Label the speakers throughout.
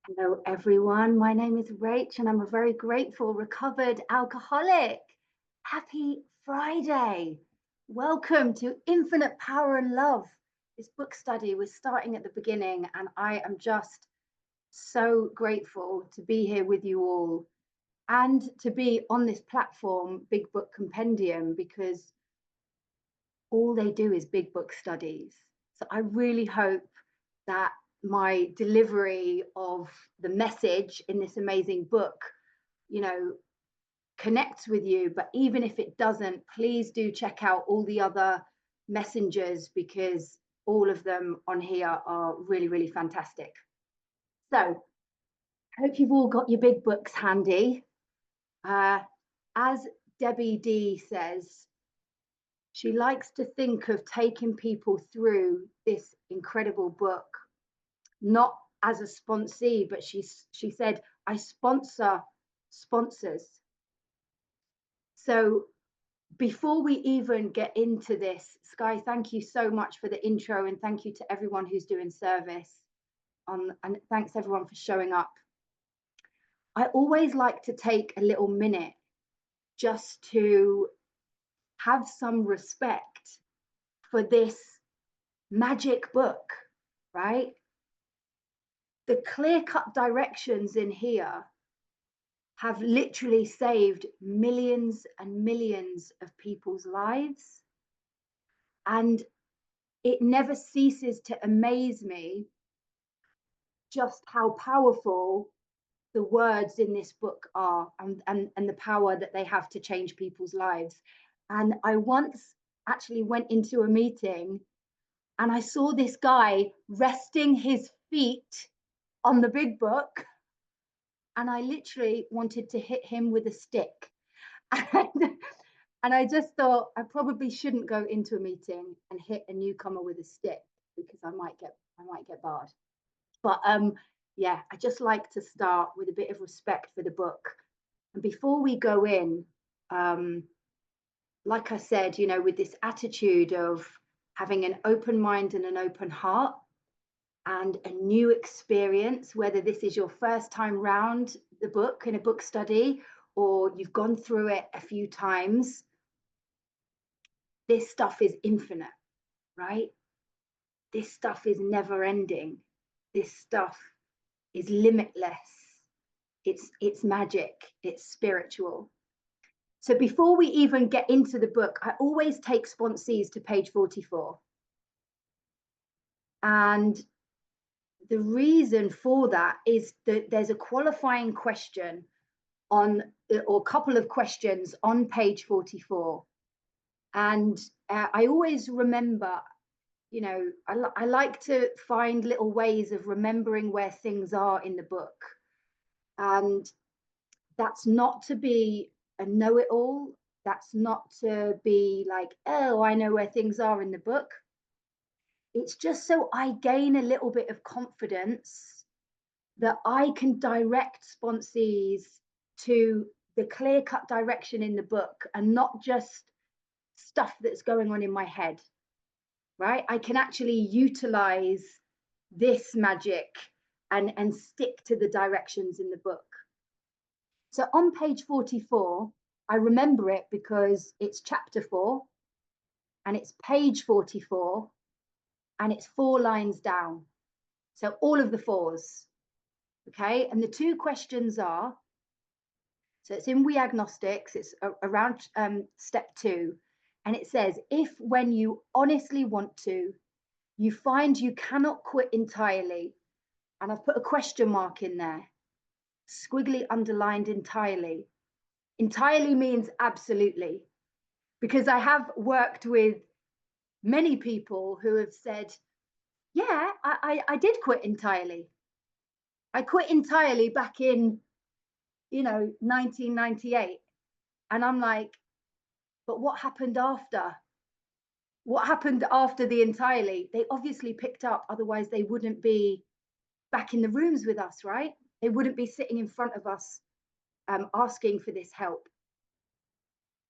Speaker 1: Hello, everyone. My name is Rach, and I'm a very grateful recovered alcoholic. Happy Friday. Welcome to Infinite Power and Love. This book study, we're starting at the beginning, and I am just so grateful to be here with you all and to be on this platform, Big Book Compendium, because all they do is big book studies. So I really hope that my delivery of the message in this amazing book, you know, connects with you. But even if it doesn't, please do check out all the other messengers because all of them on here are really, really fantastic. So I hope you've all got your big books handy. As Debbie D says, she likes to think of taking people through this incredible book, not as a sponsee, but she said, I sponsor sponsors. So before we even get into this, Sky, thank you so much for the intro, and thank you to everyone who's doing service. And thanks everyone for showing up. I always like to take a little minute just to have some respect for this magic book, right? The clear-cut directions in here have literally saved millions and millions of people's lives. And it never ceases to amaze me just how powerful the words in this book are and the power that they have to change people's lives. And I once actually went into a meeting and I saw this guy resting his feet on the big book, and I literally wanted to hit him with a stick. And, and I just thought I probably shouldn't go into a meeting and hit a newcomer with a stick because I might get barred. But yeah, I just like to start with a bit of respect for the book. And before we go in, like I said, with this attitude of having an open mind and an open heart and a new experience, whether this is your first time round the book in a book study or you've gone through it a few times, this stuff is infinite, right? This stuff is never ending. This stuff is limitless. It's magic. It's spiritual. So before we even get into the book, I always take sponsees to page 44. And the reason for that is that there's a qualifying question on, or a couple of questions on page 44. And I always remember, I like to find little ways of remembering where things are in the book. And that's not to be a know-it-all. That's not to be like, oh, I know where things are in the book. It's just so I gain a little bit of confidence that I can direct sponsees to the clear-cut direction in the book and not just stuff that's going on in my head, right? I can actually utilize this magic and stick to the directions in the book. So on page 44, I remember it because it's chapter 4 and it's page 44 and it's 4 lines down. So all of the 4s. Okay. And the 2 questions are, so it's in We Agnostics, it's around step 2. And it says, if when you honestly want to, you find you cannot quit entirely, and I've put a question mark in there, squiggly underlined entirely. Entirely means absolutely, because I have worked with many people who have said, yeah, I did quit entirely. I quit entirely back in, 1998. And I'm like, but what happened after? What happened after the entirely? They obviously picked up, otherwise they wouldn't be back in the rooms with us, right? They wouldn't be sitting in front of us asking for this help.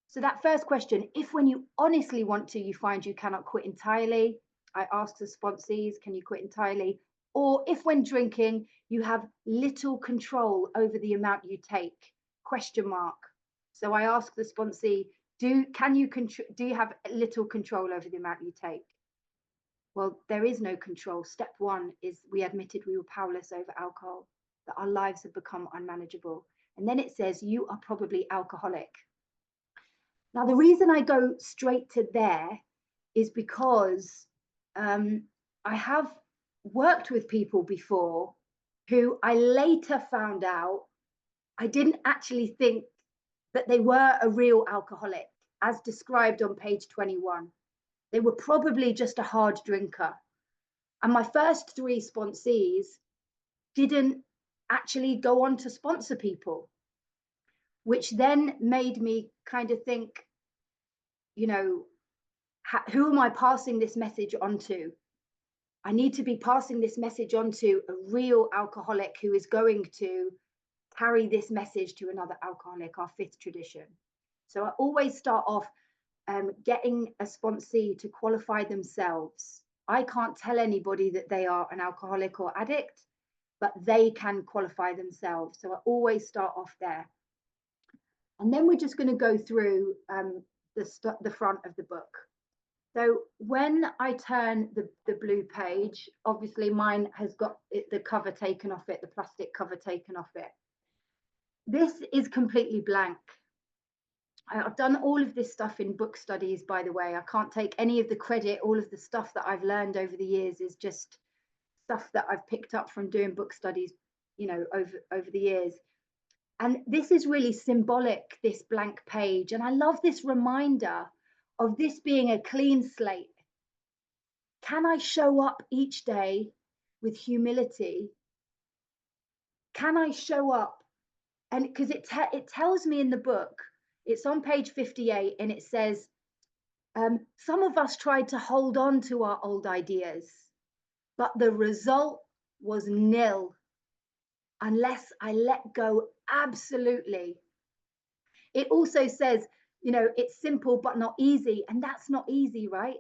Speaker 1: So that first question, if when you honestly want to, you find you cannot quit entirely, I asked the sponsees, can you quit entirely? Or if when drinking, you have little control over the amount you take, question mark. So I ask the sponsee, do you have little control over the amount you take? Well, there is no control. Step one is we admitted we were powerless over alcohol, that our lives have become unmanageable. And then it says, you are probably alcoholic. Now, the reason I go straight to there is because I have worked with people before who I later found out I didn't actually think that they were a real alcoholic, as described on page 21. They were probably just a hard drinker. And my first 3 sponsees didn't actually go on to sponsor people, which then made me kind of think, you know, who am I passing this message on to? I need to be passing this message on to a real alcoholic who is going to carry this message to another alcoholic, our 5th tradition. So I always start off getting a sponsee to qualify themselves. I can't tell anybody that they are an alcoholic or addict, but they can qualify themselves. So I always start off there. And then we're just going to go through the front of the book. So when I turn the blue page, obviously mine has got the cover taken off it, the plastic cover taken off it. This is completely blank. I've done all of this stuff in book studies, by the way. I can't take any of the credit. All of the stuff that I've learned over the years is just stuff that I've picked up from doing book studies, you know, over the years. And this is really symbolic, this blank page. And I love this reminder of this being a clean slate. Can I show up each day with humility? Can I show up? And because it tells me in the book, it's on page 58, and it says, some of us tried to hold on to our old ideas, but the result was nil unless I let go absolutely. It also says, you know, it's simple but not easy, and that's not easy, right?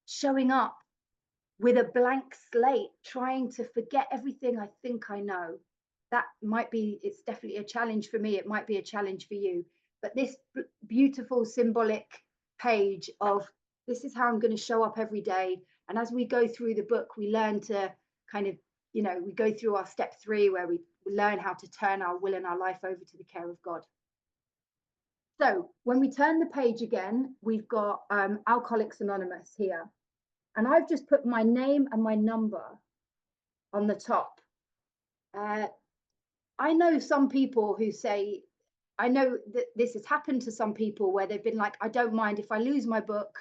Speaker 1: Showing up with a blank slate, trying to forget everything I think I know. That might be, it's definitely a challenge for me. It might be a challenge for you. But this beautiful symbolic page of this is how I'm going to show up every day. And as we go through the book, we learn to kind of, you know, we go through our step 3 where we learn how to turn our will and our life over to the care of God. So when we turn the page again, we've got Alcoholics Anonymous here. And I've just put my name and my number on the top. I know some people who say, I know that this has happened to some people where they've been like, I don't mind if I lose my book,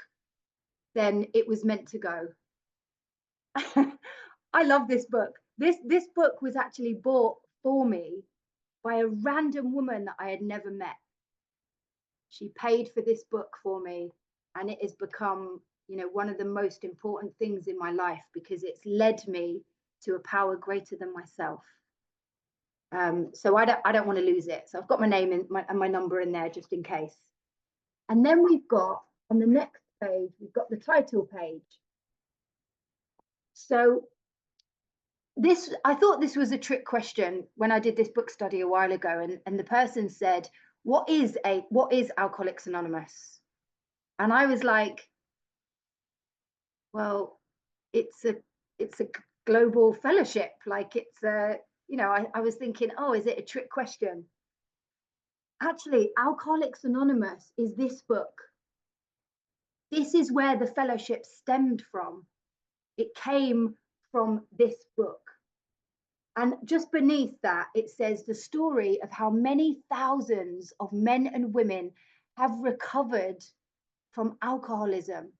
Speaker 1: then it was meant to go. I love this book. This book was actually bought for me by a random woman that I had never met. She paid for this book for me, and it has become, you know, one of the most important things in my life because it's led me to a power greater than myself. So I don't want to lose it. So I've got my name and my number in there just in case. And then we've got on the next page, we've got the title page. So this, I thought this was a trick question when I did this book study a while ago, and the person said, what is Alcoholics Anonymous? And I was like, well, it's a global fellowship. Like it's a, you know, I was thinking, oh, is it a trick question? Actually, Alcoholics Anonymous is this book. This is where the fellowship stemmed from. It came from this book. And just beneath that, it says the story of how many thousands of men and women have recovered from alcoholism.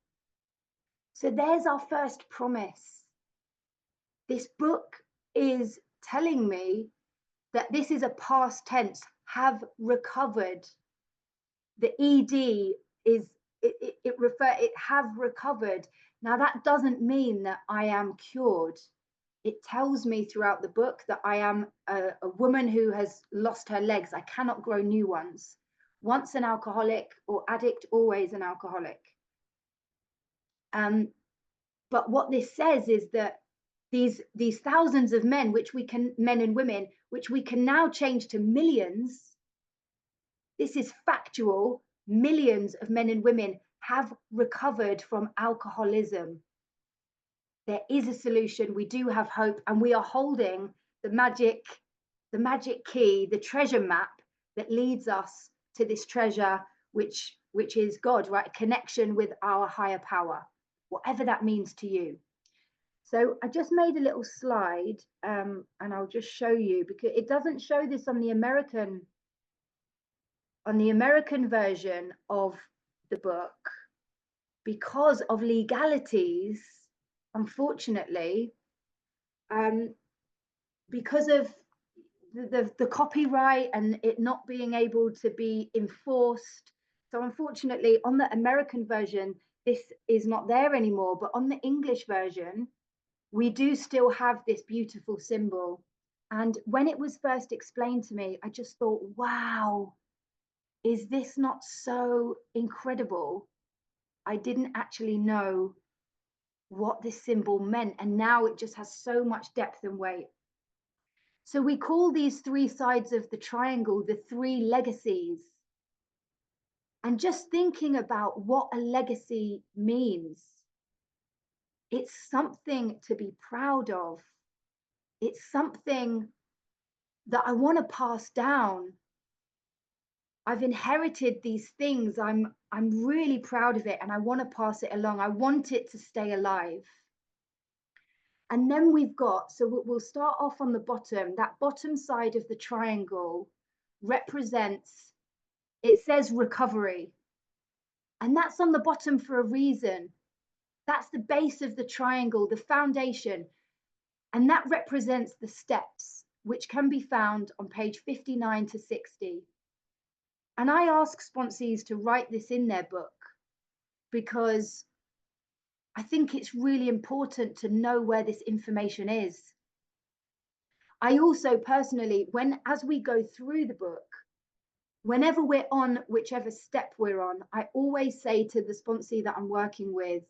Speaker 1: So there's our first promise. This book is telling me that this is a past tense, have recovered. The ED is, it have recovered. Now that doesn't mean that I am cured. It tells me throughout the book that I am a woman who has lost her legs. I cannot grow new ones. Once an alcoholic or addict, always an alcoholic. But what this says is that these thousands of men, men and women, which we can now change to millions. This is factual. Millions of men and women have recovered from alcoholism. There is a solution. We do have hope, and we are holding the magic key, the treasure map that leads us to this treasure, which is God, right? Connection with our higher power, whatever that means to you. So I just made a little slide, and I'll just show you, because it doesn't show this on the American version of the book because of legalities, unfortunately, because of the copyright and it not being able to be enforced. So unfortunately, on the American version, this is not there anymore, but on the English version, we do still have this beautiful symbol. And when it was first explained to me, I just thought, wow, is this not so incredible? I didn't actually know what this symbol meant, and now it just has so much depth and weight. So we call these three sides of the triangle the three legacies. And just thinking about what a legacy means, it's something to be proud of. It's something that I want to pass down. I've inherited these things. I'm really proud of it, and I want to pass it along. I want it to stay alive. And then we've got, so we'll start off on the bottom. That bottom side of the triangle represents, it says recovery. And that's on the bottom for a reason. That's the base of the triangle, the foundation. And that represents the steps, which can be found on page 59 to 60. And I ask sponsees to write this in their book because I think it's really important to know where this information is. I also personally, as we go through the book, whenever we're on whichever step we're on, I always say to the sponsee that I'm working with,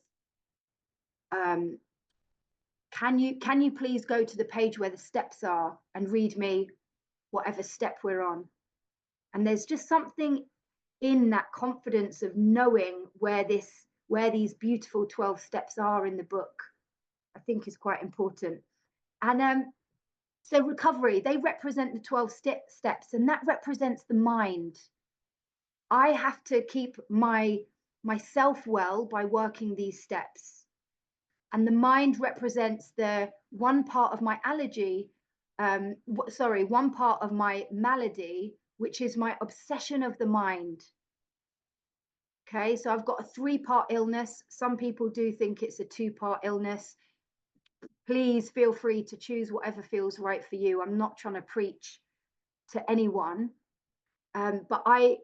Speaker 1: can you please go to the page where the steps are and read me whatever step we're on? And there's just something in that confidence of knowing where these beautiful 12 steps are in the book, I think is quite important. And so recovery, they represent the 12 steps, and that represents the mind. I have to keep myself well by working these steps. And the mind represents the one part of my one part of my malady, which is my obsession of the mind. Okay, so I've got a 3-part illness. Some people do think it's a 2-part illness. Please feel free to choose whatever feels right for you. I'm not trying to preach to anyone, but I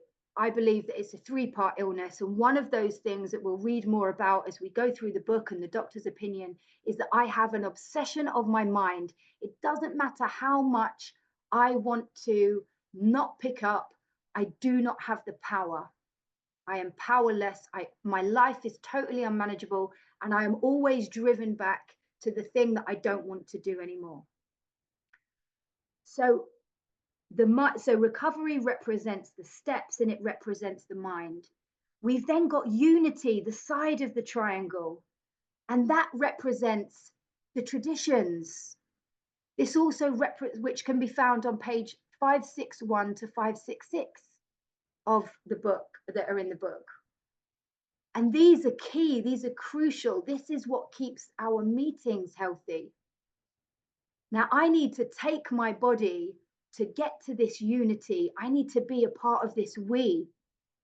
Speaker 1: believe that it's a 3-part illness. And one of those things that we'll read more about as we go through the book and the doctor's opinion is that I have an obsession of my mind. It doesn't matter how much I want to not pick up, I do not have the power. I am powerless. My life is totally unmanageable, and I am always driven back to the thing that I don't want to do anymore. So recovery represents the steps, and it represents the mind. We've then got unity, the side of the triangle, and that represents the traditions. This also which can be found on page 561 to 566 of the book, that are in the book. And these are key, these are crucial. This is what keeps our meetings healthy. Now, I need to take my body to get to this unity. I need to be a part of this we.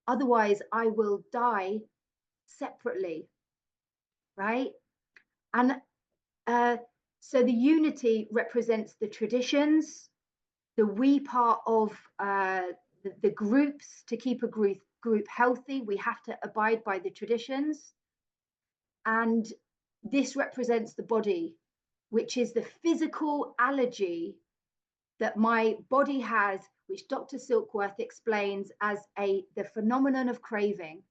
Speaker 1: Otherwise, I will die separately, right? And so the unity represents the traditions, the we part of the groups. To keep a group healthy, we have to abide by the traditions. And this represents the body, which is the physical allergy that my body has, which Dr. Silkworth explains as the phenomenon of craving.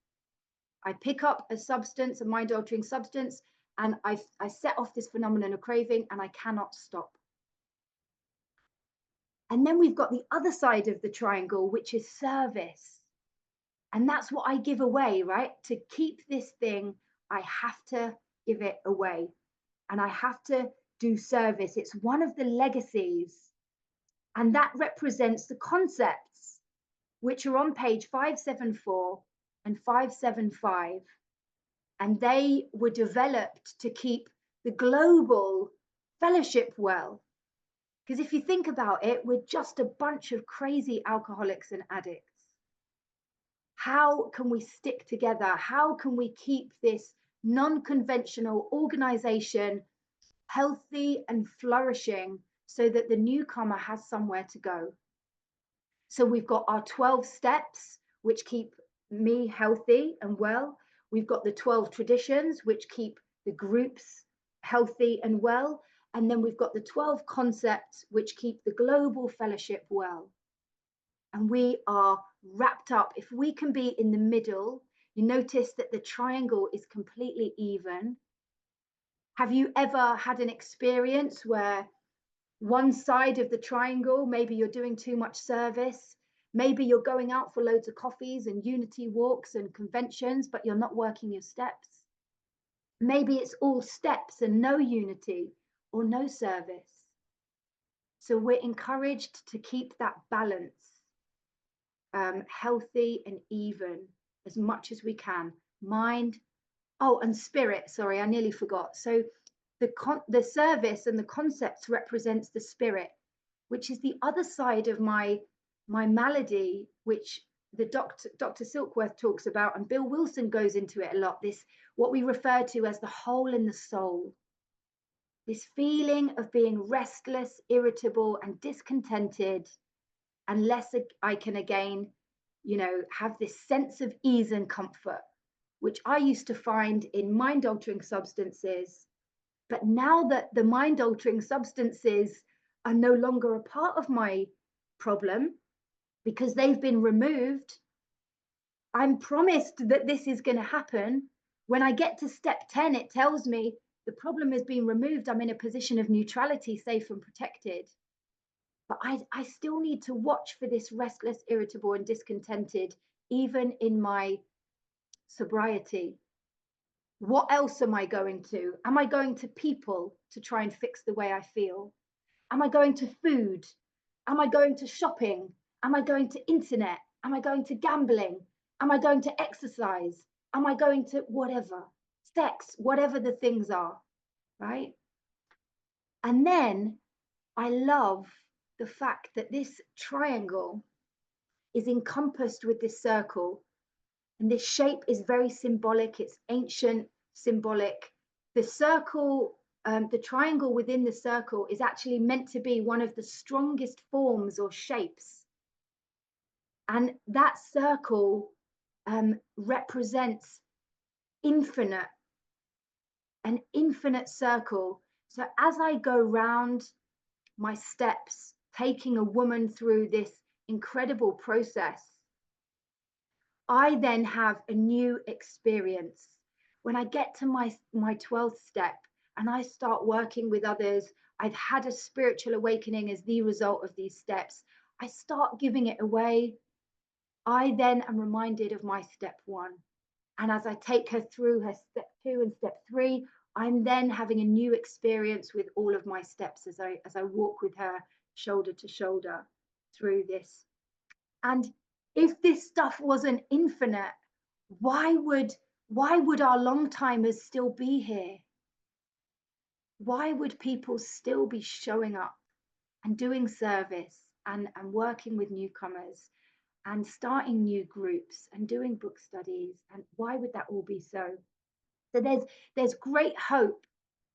Speaker 1: I pick up a substance, a mind-altering substance, and I set off this phenomenon of craving and I cannot stop. And then we've got the other side of the triangle, which is service. And that's what I give away, right? To keep this thing, I have to give it away. And I have to do service. It's one of the legacies. And that represents the concepts, which are on page 574 and 575. And they were developed to keep the global fellowship well. Because if you think about it, we're just a bunch of crazy alcoholics and addicts. How can we stick together? How can we keep this non-conventional organization healthy and flourishing so that the newcomer has somewhere to go? So we've got our 12 steps, which keep me healthy and well. We've got the 12 traditions, which keep the groups healthy and well. And then we've got the 12 concepts, which keep the global fellowship well. And we are wrapped up. If we can be in the middle, you notice that the triangle is completely even. Have you ever had an experience where one side of the triangle, maybe you're doing too much service, maybe you're going out for loads of coffees and unity walks and conventions, but you're not working your steps? Maybe it's all steps and no unity or no service. So we're encouraged to keep that balance healthy and even as much as we can. Mind, oh, and spirit, sorry, I nearly forgot. So the service and the concepts represents the spirit, which is the other side of my malady, which the Dr. Silkworth talks about, and Bill Wilson goes into it a lot, this what we refer to as the hole in the soul. This feeling of being restless, irritable, and discontented, unless I can again, have this sense of ease and comfort, which I used to find in mind-altering substances. But now that the mind-altering substances are no longer a part of my problem because they've been removed, I'm promised that this is going to happen. When I get to step 10, it tells me the problem has been removed. I'm in a position of neutrality, safe and protected. But I still need to watch for this restless, irritable, and discontented, even in my sobriety. What else am I going to? Am I going to people to try and fix the way I feel? Am I going to food? Am I going to shopping? Am I going to internet? Am I going to gambling? Am I going to exercise? Am I going to whatever? Sex, whatever the things are, right? And then I love the fact that this triangle is encompassed with this circle. And this shape is very symbolic. It's ancient, symbolic. The circle, the triangle within the circle is actually meant to be one of the strongest forms or shapes. And that circle represents infinite, an infinite circle. So as I go round my steps, taking a woman through this incredible process, I then have a new experience. When I get to my 12th step and I start working with others, I've had a spiritual awakening as the result of these steps. I start giving it away. I then am reminded of my step 1. And as I take her through her step 2 and step 3, I'm then having a new experience with all of my steps as I walk with her shoulder to shoulder through this. And if this stuff wasn't infinite, why would our long timers still be here? Why would people still be showing up and doing service and working with newcomers and starting new groups and doing book studies? And why would that all be so? So there's great hope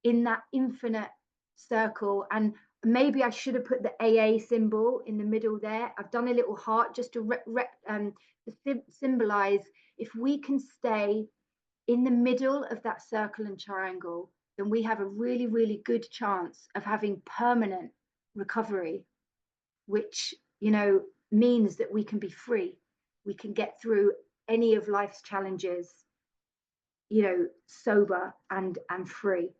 Speaker 1: in that infinite circle. And maybe I should have put the AA symbol in the middle there. I've done a little heart just to symbolize, if we can stay in the middle of that circle and triangle, then we have a really, really good chance of having permanent recovery, which, means that we can be free. We can get through any of life's challenges. sober and free.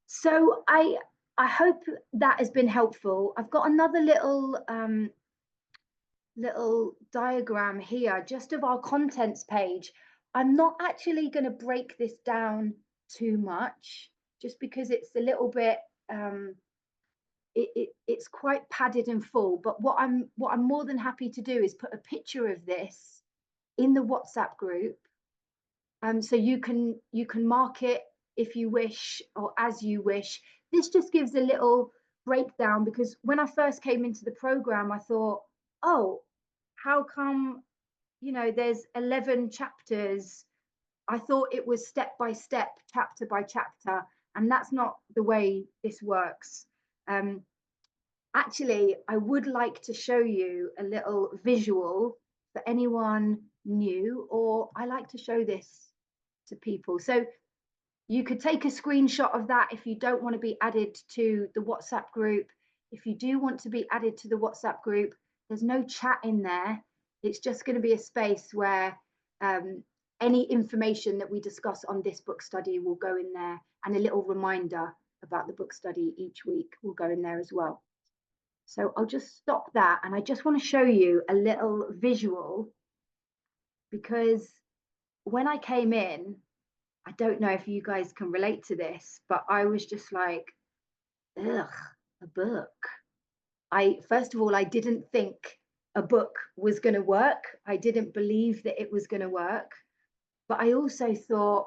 Speaker 1: So I hope that has been helpful. I've got another little diagram here just of our contents page. I'm not actually going to break this down too much, just because it's a little bit it's quite padded and full. But what I'm more than happy to do is put a picture of this in the WhatsApp group, so you can mark it if you wish, or as you wish. This just gives a little breakdown, because when I first came into the program, I thought, oh, how come there's 11 chapters? I thought it was step by step, chapter by chapter, and that's not the way this works. Actually, I would like to show you a little visual for anyone new, or I like to show this to people. So you could take a screenshot of that if you don't want to be added to the WhatsApp group. If you do want to be added to the WhatsApp group, there's no chat in there. It's just going to be a space where any information that we discuss on this book study will go in there, and a little reminder about the book study each week will go in there as well. So I'll just stop that, and I just want to show you a little visual, because when I came in, I don't know if you guys can relate to this, but I was just like, ugh, a book. First of all, I didn't think a book was going to work. I didn't believe that it was going to work. But I also thought,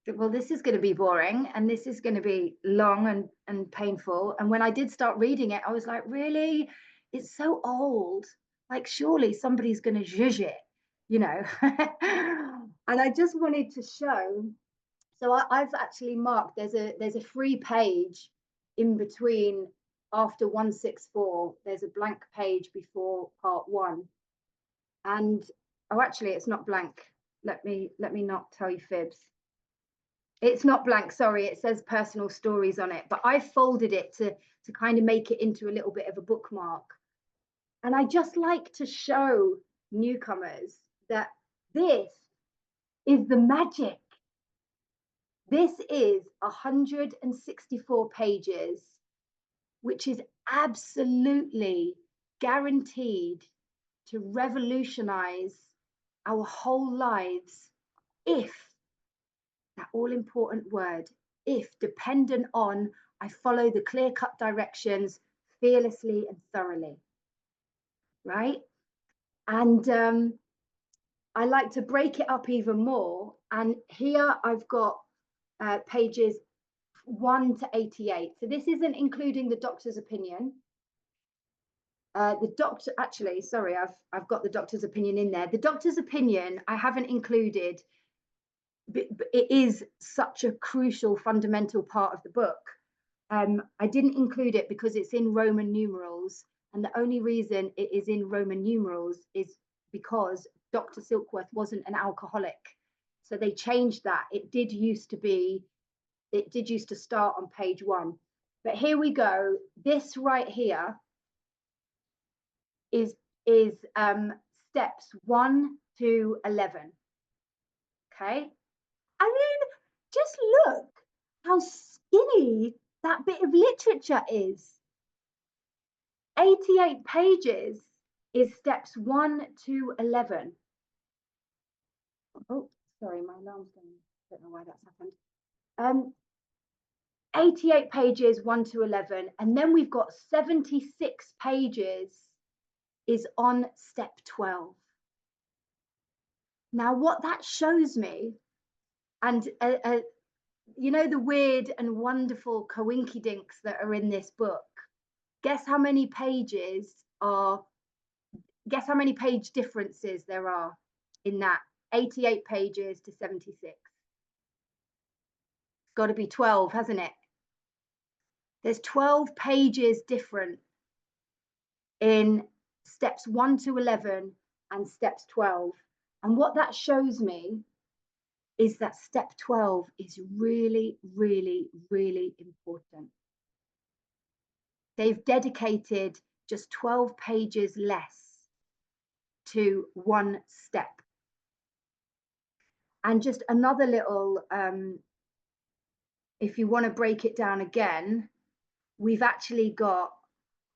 Speaker 1: well, this is going to be boring, and this is going to be long and painful. And when I did start reading it, I was like, really? It's so old. Like, surely somebody's going to zhuzh it, And I just wanted to show. So I've actually marked, there's a free page in between. After 164, there's a blank page before part 1. And oh, actually, it's not blank. Let me not tell you fibs. It's not blank, sorry, it says personal stories on it, but I folded it to kind of make it into a little bit of a bookmark. And I just like to show newcomers that this is the magic. This is 164 pages, which is absolutely guaranteed to revolutionize our whole lives, if, that all important word, if, dependent on, I follow the clear-cut directions fearlessly and thoroughly, right? And I like to break it up even more. And here I've got pages 1 to 88. So this isn't including the doctor's opinion. The doctor, actually, sorry, I've got the doctor's opinion in there. The doctor's opinion I haven't included, but it is such a crucial, fundamental part of the book. I didn't include it because it's in Roman numerals, and the only reason it is in Roman numerals is because Dr. Silkworth wasn't an alcoholic. So they changed that. It did used to start on page 1. But here we go. This right here is steps 1 to 11. Okay. I mean, just look how skinny that bit of literature is. 88 pages is steps 1 to 11. Oh, sorry, my alarm's going. I don't know why that's happened. 88 pages, 1 to 11, and then we've got 76 pages is on step 12. Now, what that shows me, and the weird and wonderful coinkydinks that are in this book, guess how many page differences there are in that 88 pages to 76? It's got to be 12, hasn't it? There's 12 pages different in steps 1 to 11 and steps 12. And what that shows me is that step 12 is really, really, really important. They've dedicated just 12 pages less to one step. And just another little, if you want to break it down again, we've actually got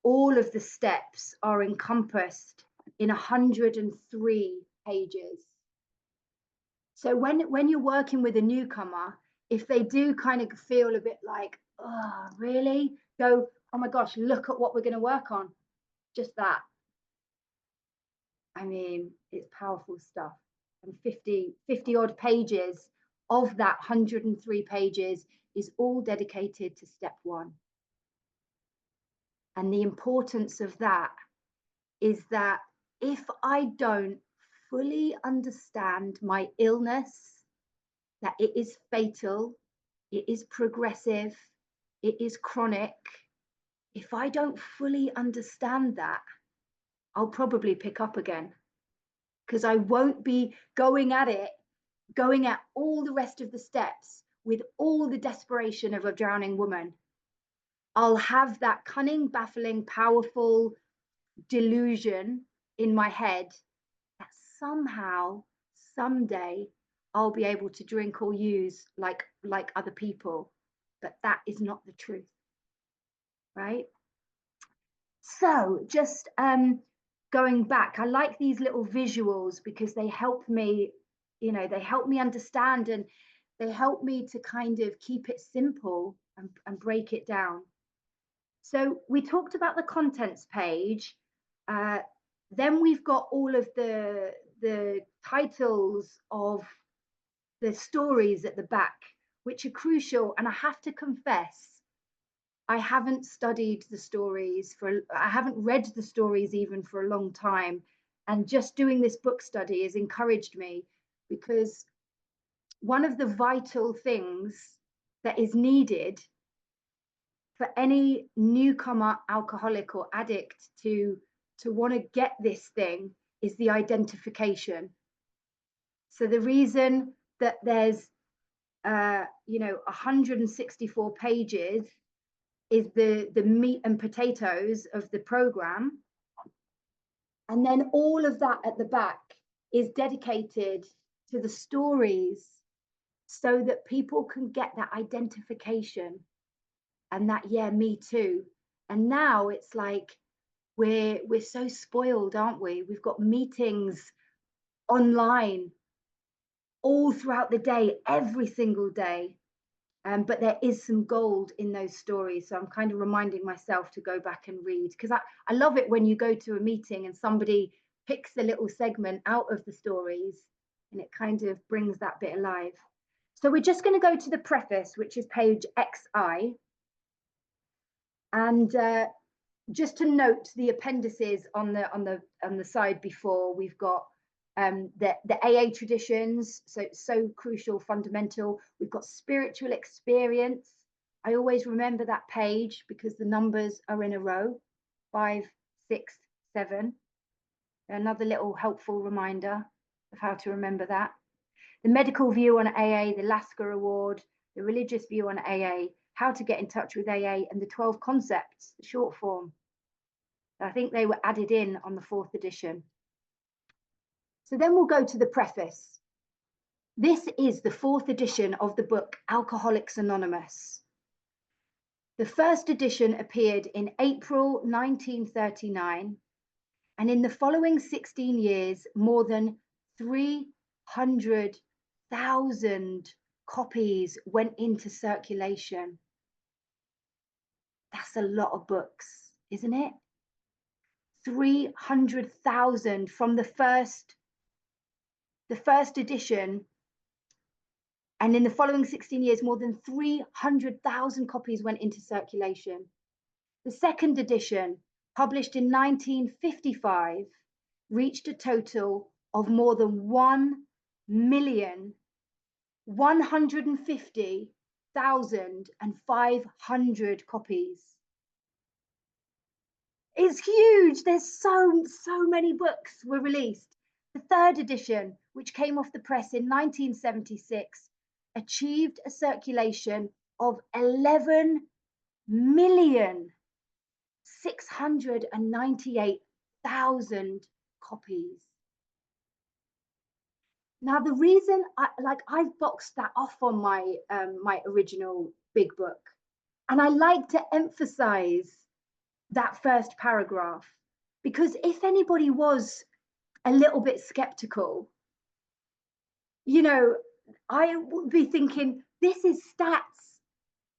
Speaker 1: all of the steps are encompassed in 103 pages. So when you're working with a newcomer, if they do kind of feel a bit like, oh, really? Go, oh my gosh, look at what we're going to work on. Just that. I mean, it's powerful stuff. And 50 odd pages of that 103 pages is all dedicated to step one. And the importance of that is that if I don't fully understand my illness, that it is fatal, it is progressive, it is chronic, if I don't fully understand that, I'll probably pick up again, because I won't be going at all the rest of the steps with all the desperation of a drowning woman. I'll have that cunning, baffling, powerful delusion in my head that somehow, someday, I'll be able to drink or use like other people. But that is not the truth, right? So just going back, I like these little visuals because they help me, they help me understand, and they help me to kind of keep it simple and break it down. So we talked about the contents page. Then we've got all of the titles of the stories at the back, which are crucial. And I have to confess, I haven't studied the stories I haven't read the stories even for a long time. And just doing this book study has encouraged me, because one of the vital things that is needed for any newcomer alcoholic or addict to want to get this thing is the identification. So the reason that there's 164 pages is the meat and potatoes of the program, and then all of that at the back is dedicated to the stories, so that people can get that identification and that, yeah, me too. And now it's like we're so spoiled, aren't we? We've got meetings online all throughout the day, every single day. But there is some gold in those stories. So I'm kind of reminding myself to go back and read, because I love it when you go to a meeting and somebody picks a little segment out of the stories, and it kind of brings that bit alive. So we're just going to go to the preface, which is page XI. And just to note the appendices on the side before, we've got the AA traditions, so crucial, fundamental. We've got spiritual experience. I always remember that page because the numbers are in a row, 5, 6, 7. Another little helpful reminder of how to remember that. The medical view on AA, the Lasker Award, the religious view on AA, how to get in touch with AA, and the 12 concepts, the short form. I think they were added in on the 4th edition. So then we'll go to the preface. This is the 4th edition of the book Alcoholics Anonymous. The first edition appeared in April 1939, and in the following 16 years, more than 300,000 copies went into circulation. That's a lot of books, isn't it? 300,000 from the first edition, and in the following 16 years, more than 300,000 copies went into circulation. The second edition, published in 1955, reached a total of more than 1,150,500 copies. It's huge. There's so many books were released. The third edition, which came off the press in 1976, achieved a circulation of 11,698,000 copies. Now, the reason I've boxed that off on my my original big book, and I like to emphasize that first paragraph, because if anybody was a little bit skeptical, you know, I would be thinking, this is stats,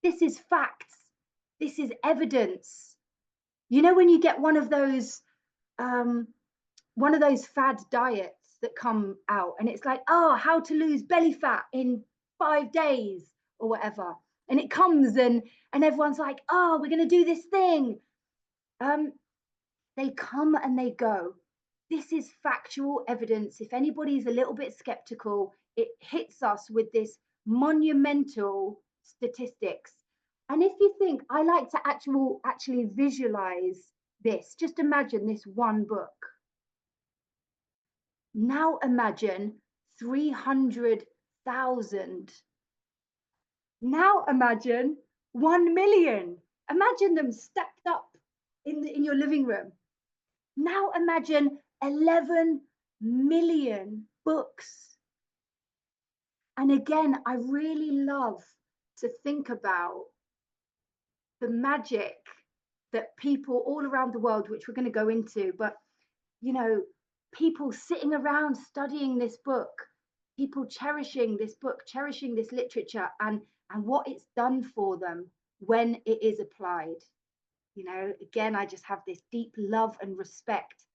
Speaker 1: this is facts, this is evidence. You know, when you get um, one of those fad diets that come out, and it's like, oh, how to lose belly fat in 5 days or whatever, and it comes and everyone's like, oh, we're going to do this thing. They come and they go. This is factual evidence. If anybody's a little bit skeptical, it hits us with this monumental statistics. And if you think, I like to actually visualize this, just imagine this one book. Now imagine 300,000. Now imagine 1 million. Imagine them stacked up in your living room. Now imagine 11 million books. And again, I really love to think about the magic that people all around the world, which we're going to go into, but you know, people sitting around studying this book, people cherishing this book, cherishing this literature, and what it's done for them when it is applied. You know, again, I just have this deep love and respect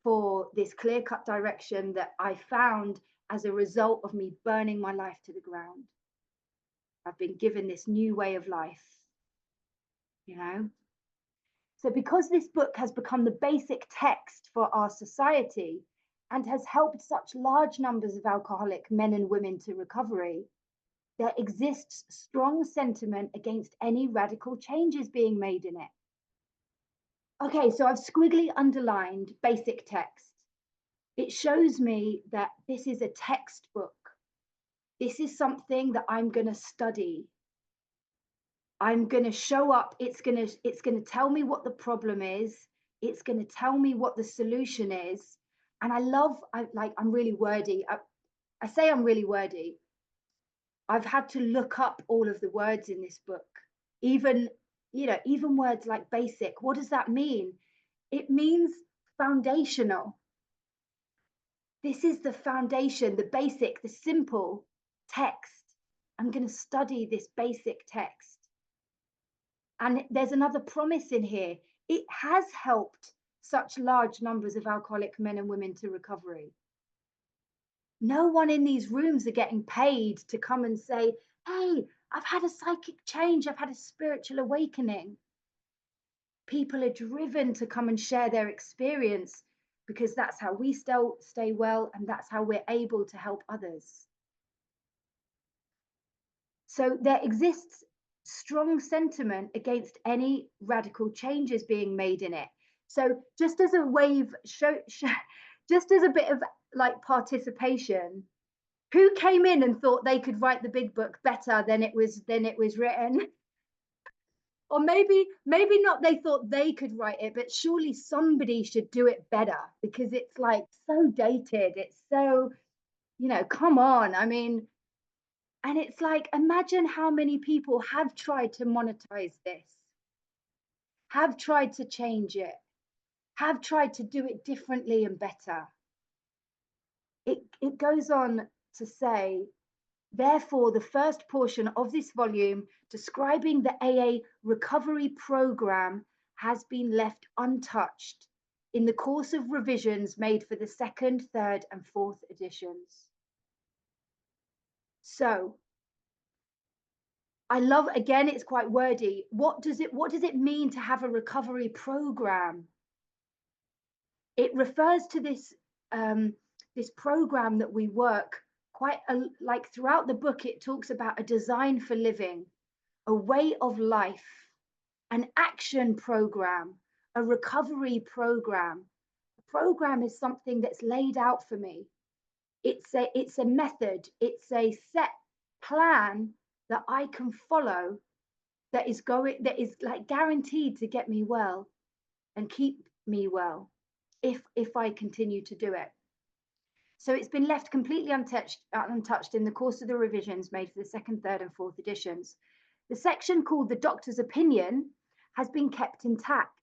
Speaker 1: for this clear-cut direction that I found as a result of me burning my life to the ground. I've been given this new way of life, you know. So because this book has become the basic text for our society and has helped such large numbers of alcoholic men and women to recovery, there exists strong sentiment against any radical changes being made in it. Okay, so I've squiggly underlined basic text. It shows me that this is a textbook. This is something that I'm going to study. I'm going to show up. It's going to tell me what the problem is. It's going to tell me what the solution is. And I'm really wordy. I say I'm really wordy. I've had to look up all of the words in this book. Even words like basic. What does that mean? It means foundational. This is the foundation, the basic, the simple text. I'm going to study this basic text. And there's another promise in here. It has helped such large numbers of alcoholic men and women to recovery. No one in these rooms are getting paid to come and say, hey, I've had a psychic change. I've had a spiritual awakening. People are driven to come and share their experience because that's how we still stay well, and that's how we're able to help others. So there exists strong sentiment against any radical changes being made in it. So just as a just as a bit of like participation, who came in and thought they could write the big book better than it was written? Or maybe not, they thought they could write it, but surely somebody should do it better, because it's like so dated. It's so, come on. I mean, and it's like, imagine how many people have tried to monetize this, have tried to change it, have tried to do it differently and better. It goes on to say, therefore, the first portion of this volume describing the AA recovery program has been left untouched in the course of revisions made for the second, third, and fourth editions. So I love, again, it's quite wordy. What does it mean to have a recovery program? It refers to this this program that we work like throughout the book. It talks about a design for living, a way of life, an action program, a recovery program. A program is something that's laid out for me. It's a method. It's a set plan that I can follow, that is like guaranteed to get me well and keep me well if I continue to do it. So it's been left completely untouched in the course of the revisions made for the second, third, and fourth editions. The section called The Doctor's Opinion has been kept intact,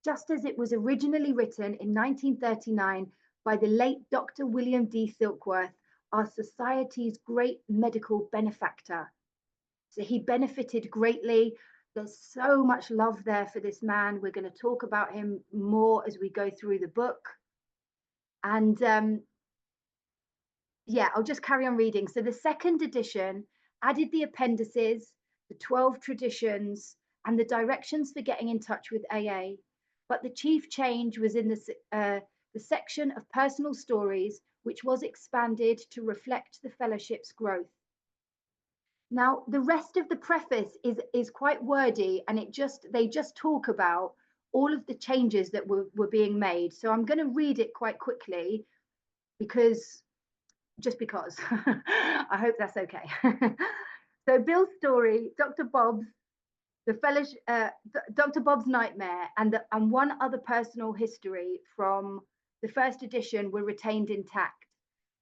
Speaker 1: just as it was originally written in 1939 by the late Dr. William D. Silkworth, our society's great medical benefactor. So he benefited greatly. There's so much love there for this man. We're going to talk about him more as we go through the book. And yeah, I'll just carry on reading. So the second edition added the appendices, the 12 traditions, and the directions for getting in touch with AA. But the chief change was in the section of personal stories, which was expanded to reflect the fellowship's growth. Now, the rest of the preface is quite wordy, and they just talk about all of the changes that were being made. So I'm going to read it quite quickly because I hope that's okay. So Bill's story, Dr. Bob's nightmare, and one other personal history from the first edition were retained intact.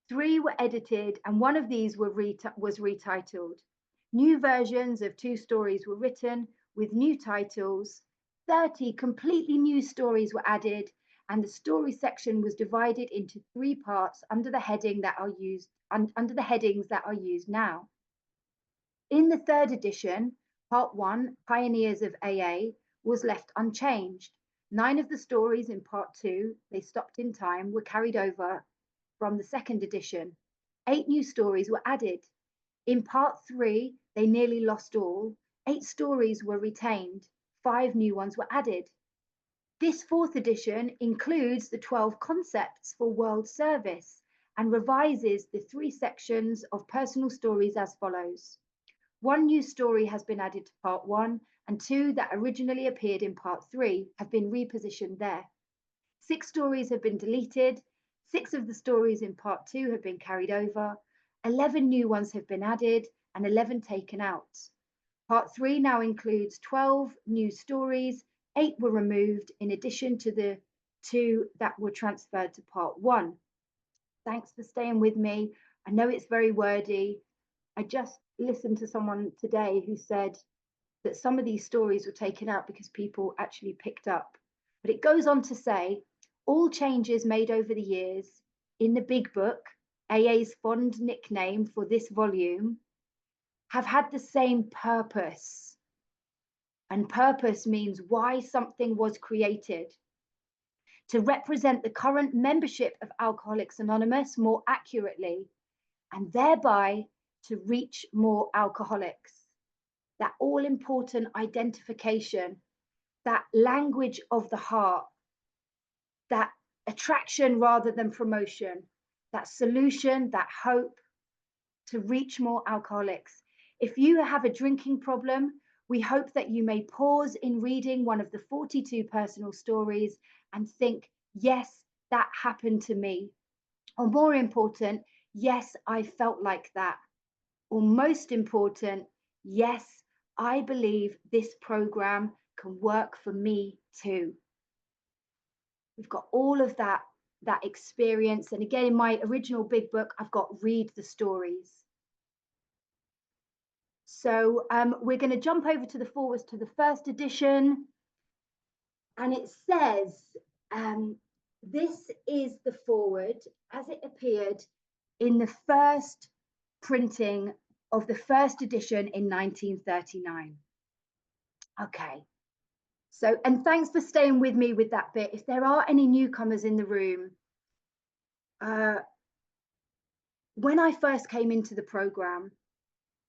Speaker 1: 3 were edited, and one of these was retitled. New versions of 2 stories were written with new titles. 30 completely new stories were added, and the story section was divided into 3 parts under the headings that are used now. In the third edition, part 1, Pioneers of AA, was left unchanged. 9 of the stories in part 2, They Stopped in Time, were carried over from the second edition. 8 new stories were added. In part 3, They Nearly Lost All, 8 stories were retained. 5 new ones were added. This fourth edition includes the 12 concepts for world service and revises the 3 sections of personal stories as follows. 1 new story has been added to part 1, and 2 that originally appeared in part 3 have been repositioned there. 6 stories have been deleted. 6 of the stories in part 2 have been carried over. 11 new ones have been added and 11 taken out. Part 3 now includes 12 new stories. 8 were removed in addition to the 2 that were transferred to part 1. Thanks for staying with me. I know it's very wordy. I just listened to someone today who said that some of these stories were taken out because people actually picked up. But it goes on to say, all changes made over the years in the Big Book, AA's fond nickname for this volume, have had the same purpose. And purpose means why something was created. To represent the current membership of Alcoholics Anonymous more accurately, and thereby to reach more alcoholics. That all-important identification, that language of the heart, that attraction rather than promotion, that solution, that hope to reach more alcoholics. If you have a drinking problem, we hope that you may pause in reading one of the 42 personal stories and think, yes, that happened to me. Or more important, yes, I felt like that. Or most important, yes, I believe this program can work for me too. We've got all of that experience. And again, in my original Big Book, I've got read the stories. So we're going to jump over to the forewords to the first edition. And it says, this is the foreword as it appeared in the first printing of the first edition in 1939. Okay. So, and thanks for staying with me with that bit. If there are any newcomers in the room, when I first came into the program,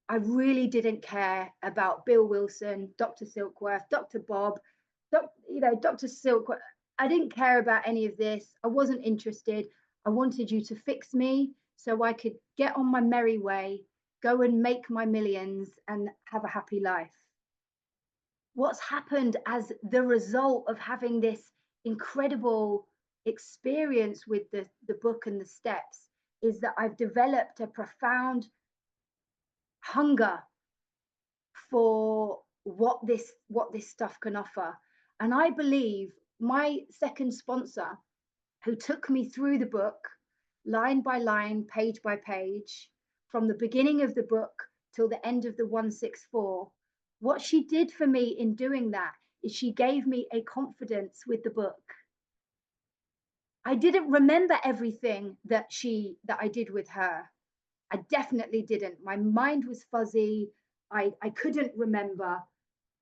Speaker 1: I really didn't care about Bill Wilson, Dr. Silkworth, Dr. Bob, Dr. Silkworth. I didn't care about any of this. I wasn't interested. I wanted you to fix me so I could get on my merry way, go and make my millions and have a happy life. What's happened as the result of having this incredible experience with the book and the steps is that I've developed a profound hunger for what this stuff can offer. And I believe my second sponsor, who took me through the book, line by line, page by page, from the beginning of the book till the end of the 164. What she did for me in doing that is she gave me a confidence with the book. I didn't remember everything that I did with her. I definitely didn't. My mind was fuzzy. I couldn't remember,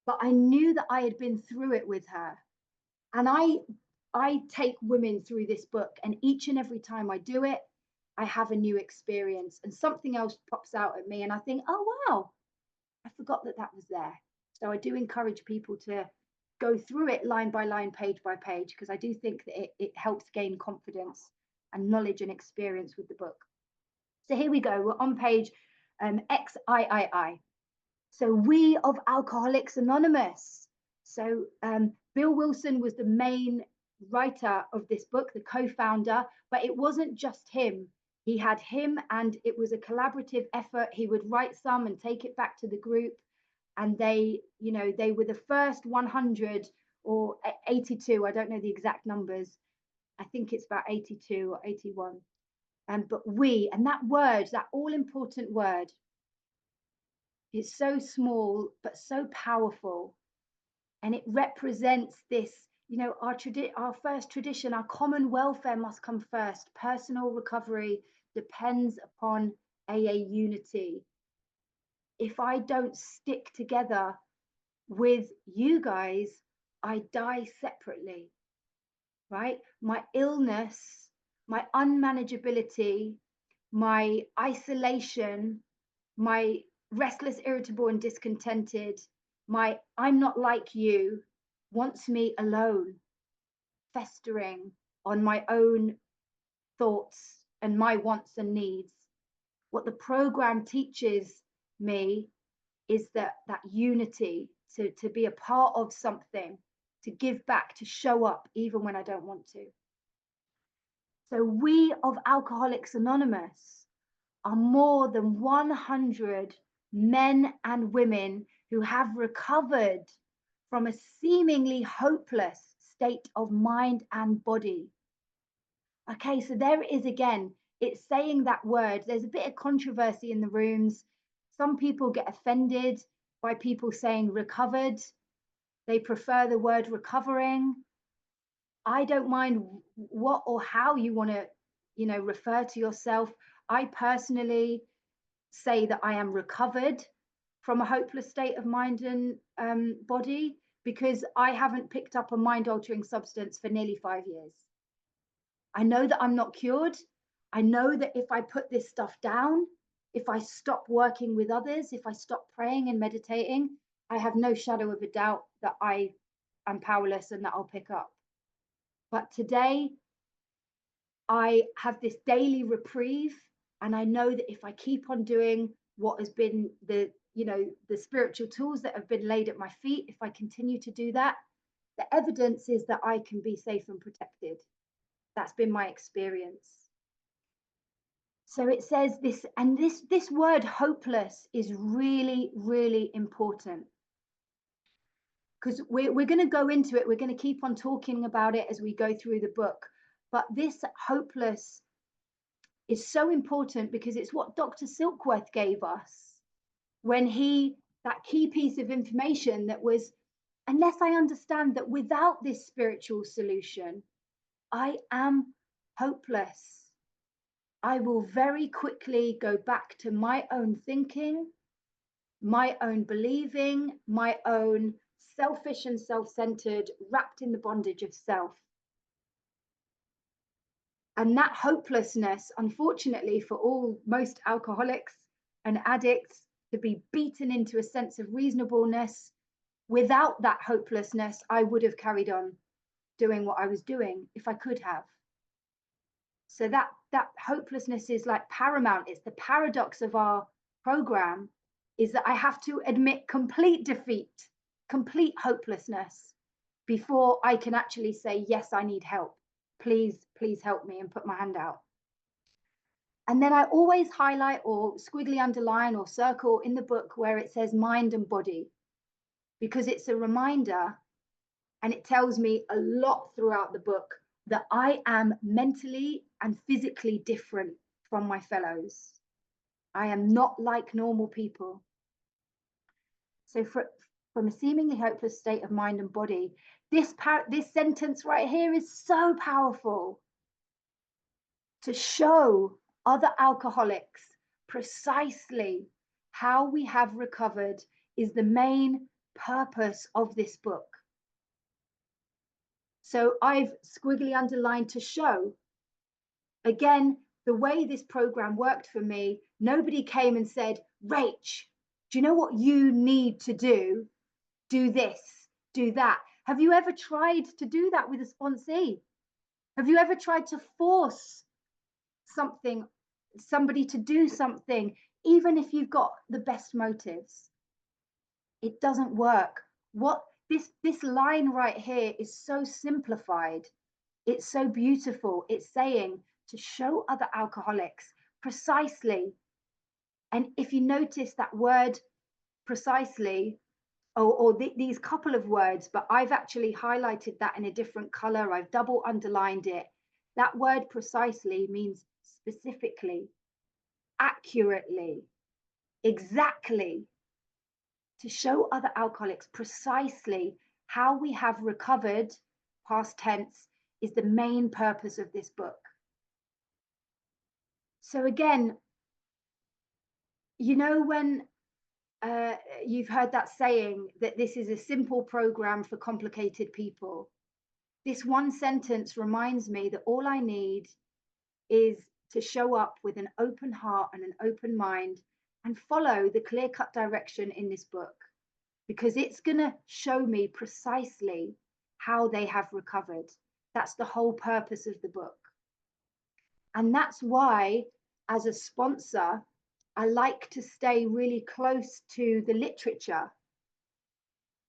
Speaker 1: but I knew that I had been through it with her. And I take women through this book, and each and every time I do it, I have a new experience and something else pops out at me. And I think, oh, wow, I forgot that was there. So I do encourage people to go through it line by line, page by page, because I do think that it helps gain confidence and knowledge and experience with the book. So here we go. We're on page XIII. So we of Alcoholics Anonymous. So Bill Wilson was the main writer of this book, the co-founder, but it wasn't just him. He had him, and it was a collaborative effort. He would write some and take it back to the group. And they were the first 100 or 82. I don't know the exact numbers. I think it's about 82 or 81. But we, and that word, that all important word, is so small, but so powerful. And it represents this, our first tradition, our common welfare must come first. Personal recovery depends upon AA unity. If I don't stick together with you guys, I die separately, right? My illness, my unmanageability, my isolation, my restless, irritable, and discontented, my I'm not like you wants me alone, festering on my own thoughts and my wants and needs. What the program teaches me is that unity, to be a part of something, to give back, to show up even when I don't want to. So we of Alcoholics Anonymous are more than 100 men and women who have recovered from a seemingly hopeless state of mind and body. Okay, so there it is again. It's saying that word. There's a bit of controversy in the rooms. Some people get offended by people saying recovered. They prefer the word recovering. I don't mind what or how you want to, refer to yourself. I personally say that I am recovered from a hopeless state of mind and body, because I haven't picked up a mind-altering substance for nearly 5 years. I know that I'm not cured. I know that if I put this stuff down, if I stop working with others, if I stop praying and meditating, I have no shadow of a doubt that I am powerless and that I'll pick up. But today, I have this daily reprieve, and I know that if I keep on doing what has been the spiritual tools that have been laid at my feet, if I continue to do that, the evidence is that I can be safe and protected. That's been my experience. So it says this, and this word hopeless is really, really important, because we're going to go into it. We're going to keep on talking about it as we go through the book. But this hopeless is so important because it's what Dr. Silkworth gave us when that key piece of information that was, unless I understand that without this spiritual solution, I am hopeless. I will very quickly go back to my own thinking, my own believing, my own selfish and self-centered, wrapped in the bondage of self. And that hopelessness, unfortunately, for most alcoholics and addicts, to be beaten into a sense of reasonableness. Without that hopelessness, I would have carried on doing what I was doing if I could have. So that hopelessness is like paramount. It's the paradox of our program, is that I have to admit complete defeat, complete hopelessness, before I can actually say, yes, I need help. Please help me, and put my hand out. And then I always highlight or squiggly underline or circle in the book where it says mind and body, because it's a reminder, and it tells me a lot throughout the book that I am mentally and physically different from my fellows. I am not like normal people. So from a seemingly hopeless state of mind and body, this sentence right here is so powerful. To show other alcoholics precisely how we have recovered is the main purpose of this book. So I've squiggly underlined to show. Again, the way this program worked for me, nobody came and said, Rach, do you know what you need to do? Do this, do that. Have you ever tried to do that with a sponsee? Have you ever tried to force somebody to do something, even if you've got the best motives? It doesn't work. What this line right here is so simplified. It's so beautiful. It's saying to show other alcoholics precisely. And if you notice that word precisely, or these couple of words, but I've actually highlighted that in a different color. I've double underlined it. That word precisely means specifically, accurately, exactly. To show other alcoholics precisely how we have recovered, past tense, is the main purpose of this book. So again, you know, when you've heard that saying that this is a simple program for complicated people, this one sentence reminds me that all I need is to show up with an open heart and an open mind and follow the clear-cut direction in this book, because it's going to show me precisely how they have recovered. That's the whole purpose of the book. And that's why, as a sponsor, I like to stay really close to the literature.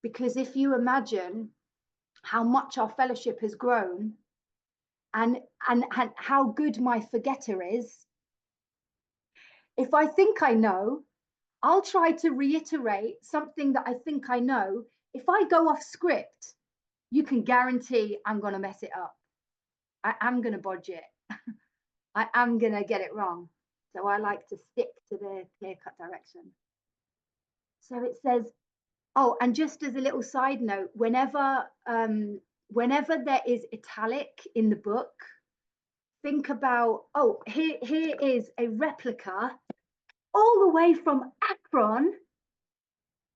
Speaker 1: Because if you imagine how much our fellowship has grown and how good my forgetter is, if I think I know, I'll try to reiterate something that I think I know. If I go off script, you can guarantee I'm going to mess it up. I am going to bodge it. I am going to get it wrong. So I like to stick to the clear-cut direction. So it says, oh, and just as a little side note, whenever there is italic in the book, think about, oh, here is a replica all the way from Akron,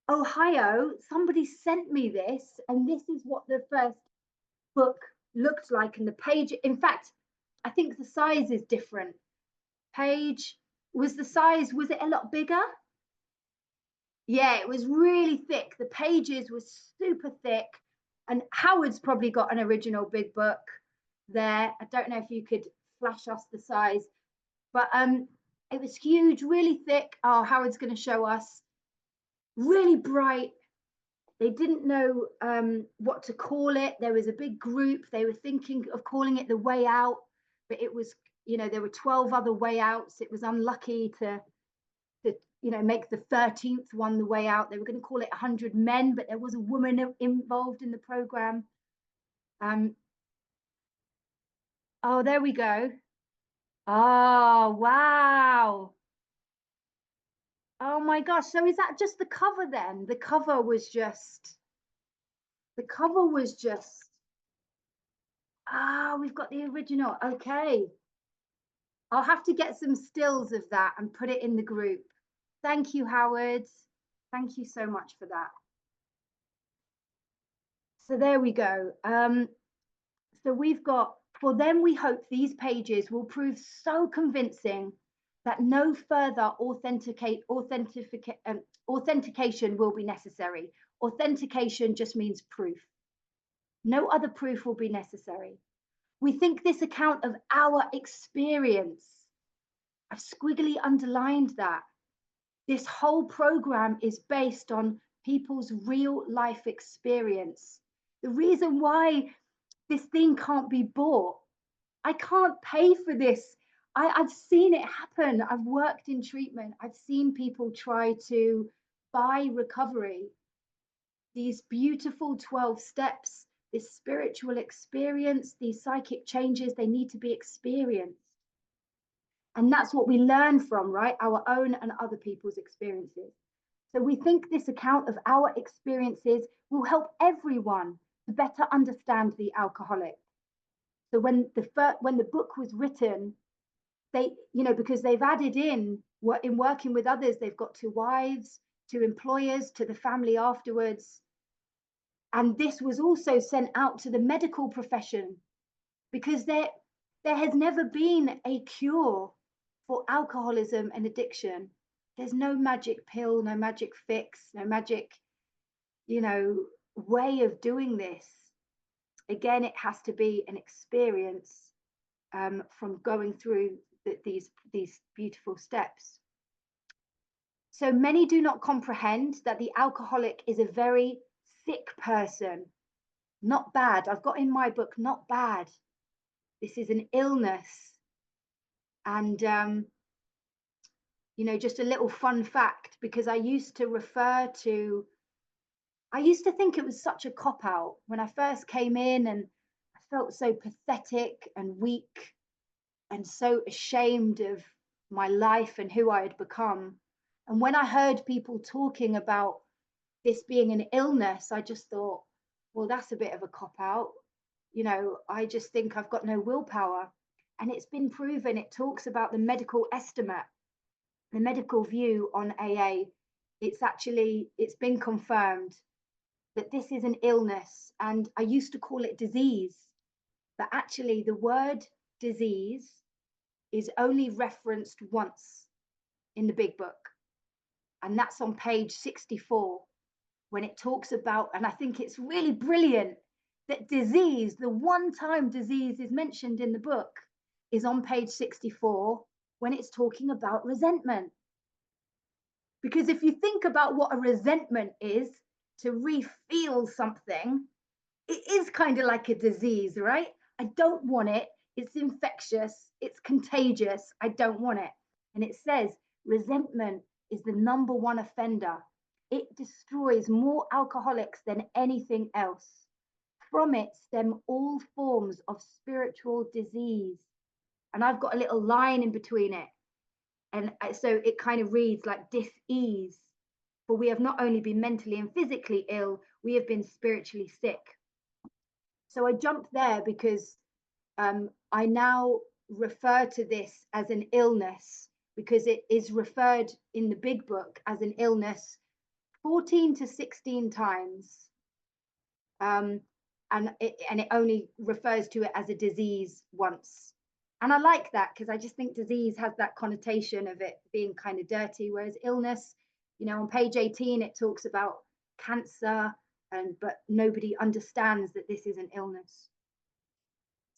Speaker 1: Ohio. Somebody sent me this, and this is what the first book looked like. And the page, in fact, I think the size is different. Page, was it a lot bigger? Yeah, it was really thick. The pages were super thick. And Howard's probably got an original big book there. I don't know if you could flash us the size, but it was huge, really thick. Oh, Howard's going to show us. Really bright. They didn't know what to call it. There was a big group. They were thinking of calling it The Way Out, but it was, there were 12 other way outs. It was unlucky to make the 13th one The Way Out. They were going to call it 100 Men, but there was a woman involved in the program. Oh, there we go. Oh, wow. Oh my gosh. So is that just the cover then? The cover was just, we've got the original. Okay. I'll have to get some stills of that and put it in the group. Thank you, Howard. Thank you so much for that. So there we go. So we've got, for them, we hope these pages will prove so convincing that no further authentication will be necessary. Authentication just means proof. No other proof will be necessary. We think this account of our experience, I've squiggly underlined that. This whole program is based on people's real life experience. The reason why this thing can't be bought, I can't pay for this. I've seen it happen. I've worked in treatment. I've seen people try to buy recovery, these beautiful 12 steps this spiritual experience, these psychic changes, they need to be experienced. And that's what we learn from, right? Our own and other people's experiences. So we think this account of our experiences will help everyone to better understand the alcoholic. So when the book was written, they, because they've added in working with others, they've got to wives, to employers, to the family afterwards. And this was also sent out to the medical profession, because there has never been a cure for alcoholism and addiction. There's no magic pill, no magic fix, no magic, way of doing this. Again, it has to be an experience from going through these beautiful steps. So many do not comprehend that the alcoholic is a very sick person. Not bad. I've got in my book, not bad. This is an illness. And, just a little fun fact, because I used to think it was such a cop out when I first came in, and I felt so pathetic and weak and so ashamed of my life and who I had become. And when I heard people talking about this being an illness, I just thought, well, that's a bit of a cop out. I just think I've got no willpower. And it's been proven. It talks about the medical estimate, the medical view on AA. It's been confirmed that this is an illness. And I used to call it disease, but actually the word disease is only referenced once in the big book. And that's on page 64, when it talks about, and I think it's really brilliant that disease, the one time disease is mentioned in the book, is on page 64 when it's talking about resentment. Because if you think about what a resentment is, to re-feel something, it is kind of like a disease, right? I don't want it. It's infectious. It's contagious. I don't want it. And it says resentment is the number one offender. It destroys more alcoholics than anything else. From it stem all forms of spiritual disease. And I've got a little line in between it. And so it kind of reads like dis-ease. For we have not only been mentally and physically ill, we have been spiritually sick. So I jumped there because I now refer to this as an illness, because it is referred in the big book as an illness 14 to 16 times. And it only refers to it as a disease once. And I like that, because I just think disease has that connotation of it being kind of dirty, whereas illness, on page 18, it talks about cancer, but nobody understands that this is an illness.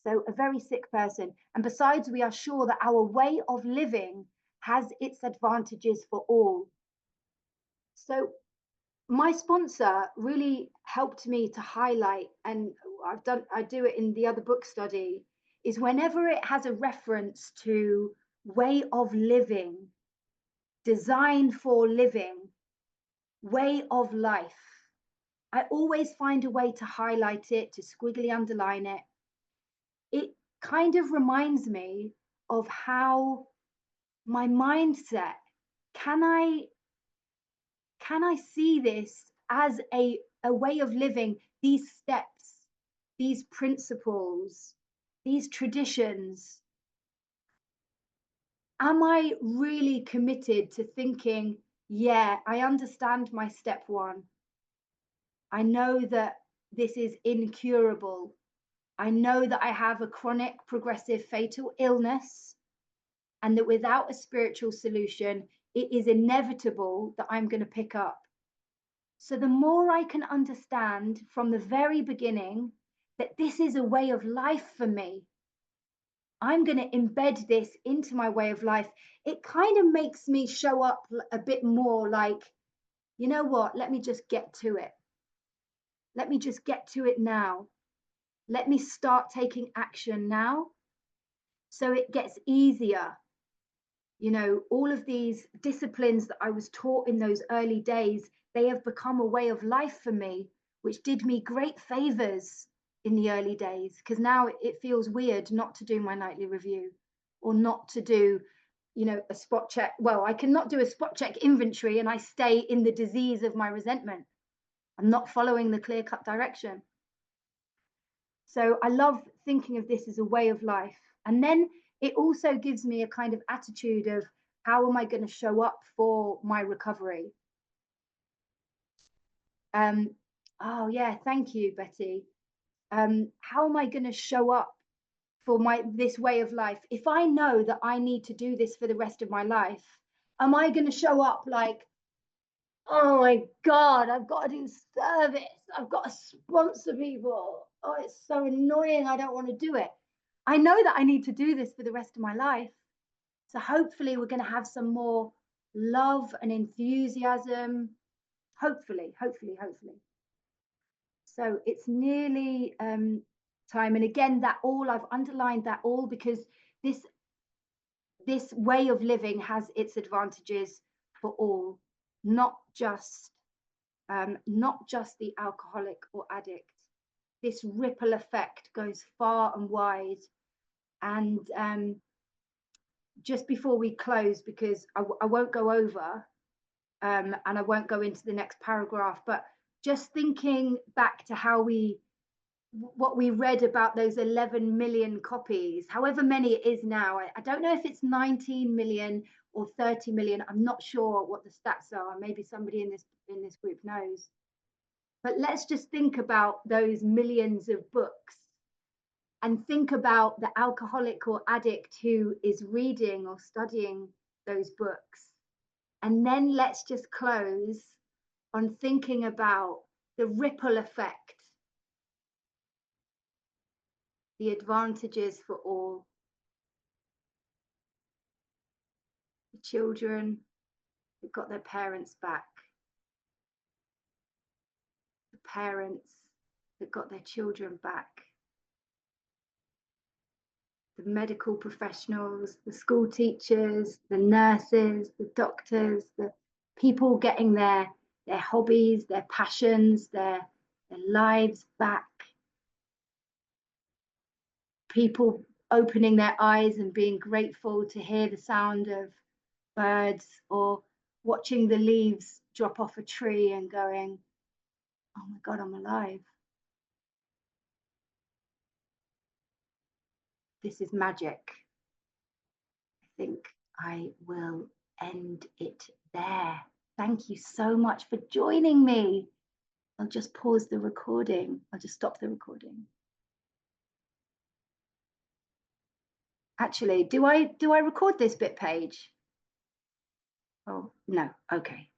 Speaker 1: So a very sick person. And besides, we are sure that our way of living has its advantages for all. So my sponsor really helped me to highlight, and I do it in the other book study, is whenever it has a reference to way of living, design for living, way of life, I always find a way to highlight it, to squiggly underline it. It kind of reminds me of how my mindset, can I see this as a way of living, these steps, these principles, these traditions? Am I really committed to thinking, yeah, I understand my step one. I know that this is incurable. I know that I have a chronic, progressive, fatal illness, and that without a spiritual solution, it is inevitable that I'm going to pick up. So the more I can understand from the very beginning that this is a way of life for me, I'm going to embed this into my way of life. It kind of makes me show up a bit more like, you know what, let me just get to it. Let me just get to it now. Let me start taking action now. So it gets easier. All of these disciplines that I was taught in those early days, they have become a way of life for me, which did me great favors. in the early days, because now it feels weird not to do my nightly review, or not to do, you know, a spot check. Well, I cannot do a spot check inventory and I stay in the disease of my resentment. I'm not following the clear-cut direction. So I love thinking of this as a way of life. And then it also gives me a kind of attitude of, how am I going to show up for my recovery? Oh yeah, thank you, Betty. How am I going to show up for this way of life? If I know that I need to do this for the rest of my life, am I going to show up like, oh my God, I've got to do service, I've got to sponsor people, oh, it's so annoying, I don't want to do it. I know that I need to do this for the rest of my life. So hopefully we're going to have some more love and enthusiasm. Hopefully. So it's nearly time. And again, that all, I've underlined that all because this way of living has its advantages for all, not just the alcoholic or addict. This ripple effect goes far and wide. And just before we close, because I won't go over and I won't go into the next paragraph, but just thinking back to what we read about those 11 million copies, however many it is now. I don't know if it's 19 million or 30 million. I'm not sure what the stats are. Maybe somebody in this group knows. But let's just think about those millions of books and think about the alcoholic or addict who is reading or studying those books. And then let's just close on thinking about the ripple effect, the advantages for all. The children that got their parents back, the parents that got their children back, the medical professionals, the school teachers, the nurses, the doctors, the people getting their hobbies, their passions, their lives back. People opening their eyes and being grateful to hear the sound of birds, or watching the leaves drop off a tree and going, oh my God, I'm alive. This is magic. I think I will end it there. Thank you so much for joining me. I'll just pause the recording. I'll just stop the recording. Actually, do I record this bit, Paige? Oh, no. Okay.